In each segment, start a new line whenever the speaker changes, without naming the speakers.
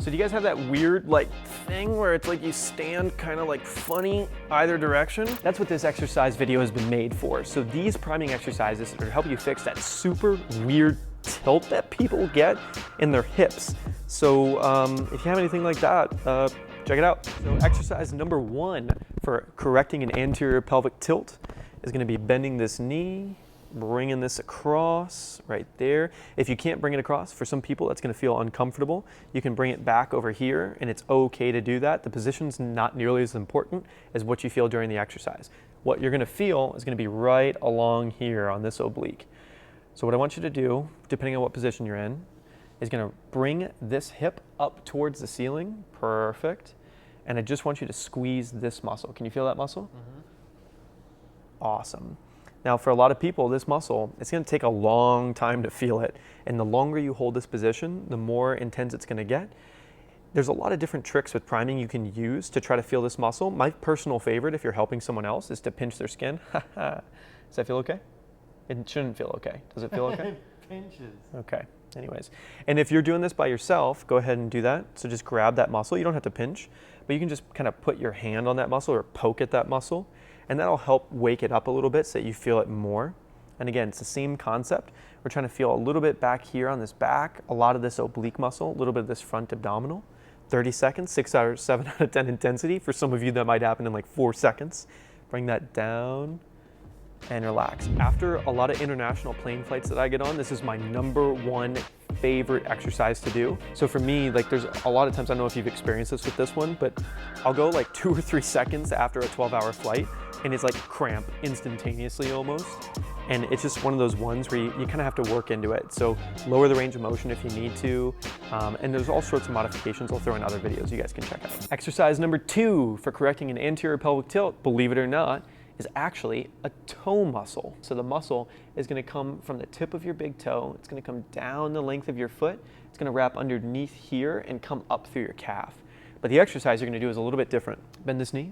So do you guys have that weird like thing where it's like you stand kind of like funny either direction? That's what this exercise video has been made for. So these priming exercises are to help you fix that super weird tilt that people get in their hips. So if you have anything like that, check it out. So exercise number 1 for correcting an anterior pelvic tilt is going to be bending this knee, bringing this across right there. If you can't bring it across, for some people that's going to feel uncomfortable, you can bring it back over here, and it's okay to do that. The position's not nearly as important as what you feel during the exercise. What you're going to feel is going to be right along here on this oblique. So what I want you to do, depending on what position you're in, is going to bring this hip up towards the ceiling. Perfect. And I just want you to squeeze this muscle. Can you feel that muscle? Mm-hmm. Awesome. Now, for a lot of people, this muscle, it's going to take a long time to feel it. And the longer you hold this position, the more intense it's going to get. There's a lot of different tricks with priming you can use to try to feel this muscle. My personal favorite, if you're helping someone else, is to pinch their skin. Does that feel okay? It shouldn't feel okay. Does it feel okay?
It pinches.
Okay. Anyways. And if you're doing this by yourself, go ahead and do that. So just grab that muscle. You don't have to pinch, but you can just kind of put your hand on that muscle or poke at that muscle. And that'll help wake it up a little bit so that you feel it more. And again, it's the same concept. We're trying to feel a little bit back here on this back, a lot of this oblique muscle, a little bit of this front abdominal. 30 seconds, 6 out of 7 out of 10 intensity. For some of you, that might happen in like 4 seconds. Bring that down and relax. After a lot of international plane flights that I get on, this is my #1 favorite exercise to do. So for me, like there's a lot of times, I don't know if you've experienced this with this one, but I'll go like 2 or 3 seconds after a 12-hour flight and it's like cramp instantaneously almost. And it's just one of those ones where you kind of have to work into it. So lower the range of motion if you need to. And there's all sorts of modifications I'll throw in other videos you guys can check out. Exercise number 2 for correcting an anterior pelvic tilt, believe it or not, is actually a toe muscle. So the muscle is going to come from the tip of your big toe. It's going to come down the length of your foot. It's going to wrap underneath here and come up through your calf. But the exercise you're going to do is a little bit different. Bend this knee.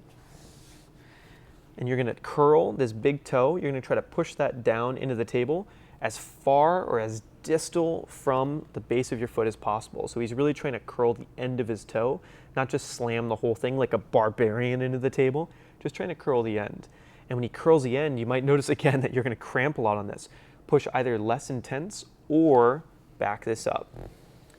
And you're going to curl this big toe. You're going to try to push that down into the table as far or as distal from the base of your foot as possible. So he's really trying to curl the end of his toe, not just slam the whole thing like a barbarian into the table, just trying to curl the end. And when he curls the end, you might notice again that you're going to cramp a lot on this. Push either less intense or back this up.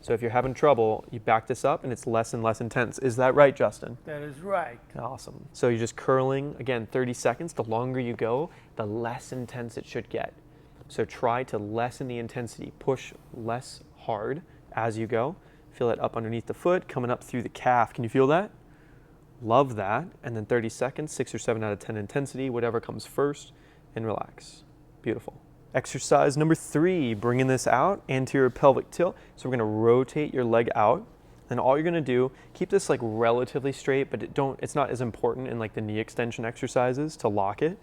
So if you're having trouble, you back this up and it's less and less intense. Is that right, Justin?
That is right.
Awesome. So you're just curling, again, 30 seconds. The longer you go, the less intense it should get. So try to lessen the intensity. Push less hard as you go. Feel it up underneath the foot, coming up through the calf. Can you feel that? Love that. And then 30 seconds, 6 or 7 out of 10 intensity, whatever comes first, and relax. Beautiful. Exercise number 3, bringing this out, anterior pelvic tilt. So we're going to rotate your leg out. And all you're going to do, keep this like relatively straight, but it's not as important in like the knee extension exercises to lock it.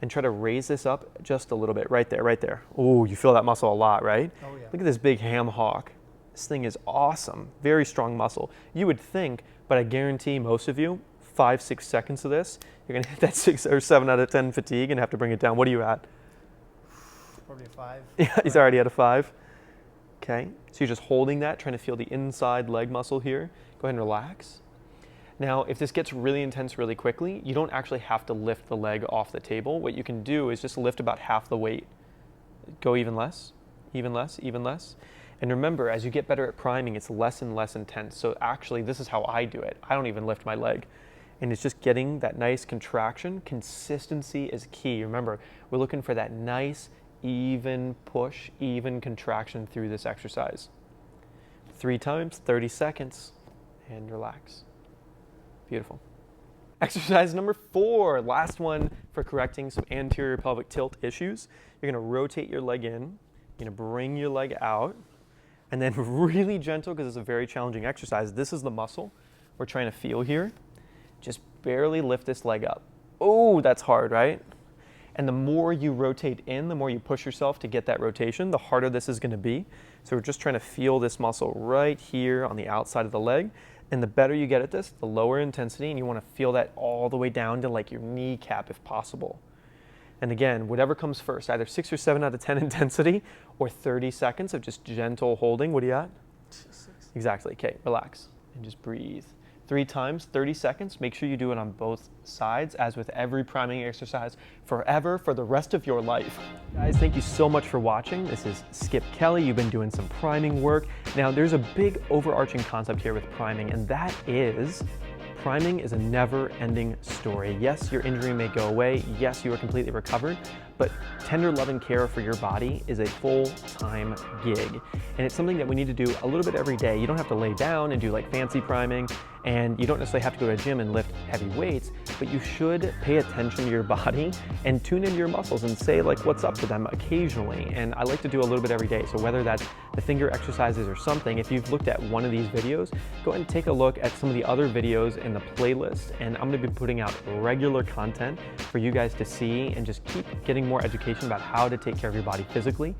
And try to raise this up just a little bit, right there, right there. Oh, you feel that muscle a lot, right?
Oh yeah.
Look at this big ham hock. This thing is awesome. Very strong muscle. You would think, but I guarantee most of you, 5-6 seconds of this, you're going to hit that 6 or 7 out of 10 fatigue and have to bring it down. What are you at?
Probably 5.
Yeah, he's already at a 5. Okay, so you're just holding that, trying to feel the inside leg muscle here. Go ahead and relax. Now, if this gets really intense really quickly, you don't actually have to lift the leg off the table. What you can do is just lift about half the weight. Go even less, even less, even less. And remember, as you get better at priming, it's less and less intense. So actually, this is how I do it. I don't even lift my leg. And it's just getting that nice contraction. Consistency is key. Remember, we're looking for that nice, even push, even contraction through this exercise. 3 times, 30 seconds, and relax. Beautiful. Exercise number 4, last one for correcting some anterior pelvic tilt issues. You're going to rotate your leg in. You're going to bring your leg out. And then really gentle, because it's a very challenging exercise. This is the muscle we're trying to feel here. Just barely lift this leg up. Oh, that's hard, right? And the more you rotate in, the more you push yourself to get that rotation, the harder this is going to be. So we're just trying to feel this muscle right here on the outside of the leg. And the better you get at this, the lower intensity, and you want to feel that all the way down to like your kneecap if possible. And again, whatever comes first, either 6 or 7 out of 10 intensity or 30 seconds of just gentle holding. What are you at?
6.
Exactly. Okay, relax. and just breathe. 3 times, 30 seconds. Make sure you do it on both sides, as with every priming exercise, forever, for the rest of your life. Guys, thank you so much for watching. This is Skip Kelly. You've been doing some priming work. Now, there's a big overarching concept here with priming, and that is priming is a never-ending story. Yes, your injury may go away. Yes, you are completely recovered, but tender loving care for your body is a full-time gig. And it's something that we need to do a little bit every day. You don't have to lay down and do like fancy priming, and you don't necessarily have to go to a gym and lift heavy weights, but you should pay attention to your body and tune into your muscles and say like what's up to them occasionally. And I like to do a little bit every day. So whether that's the finger exercises or something, if you've looked at one of these videos, go ahead and take a look at some of the other videos in the playlist. And I'm gonna be putting out regular content for you guys to see and just keep getting more education about how to take care of your body physically.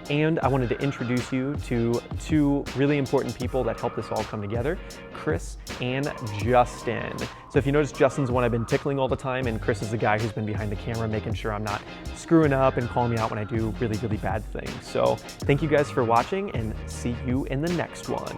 And I wanted to introduce you to 2 really important people that help this all come together, Chris and Justin. So if you notice, Justin's the one I've been tickling all the time, and Chris is the guy who's been behind the camera making sure I'm not screwing up and calling me out when I do really, really bad things. So thank you guys for watching, and see you in the next one.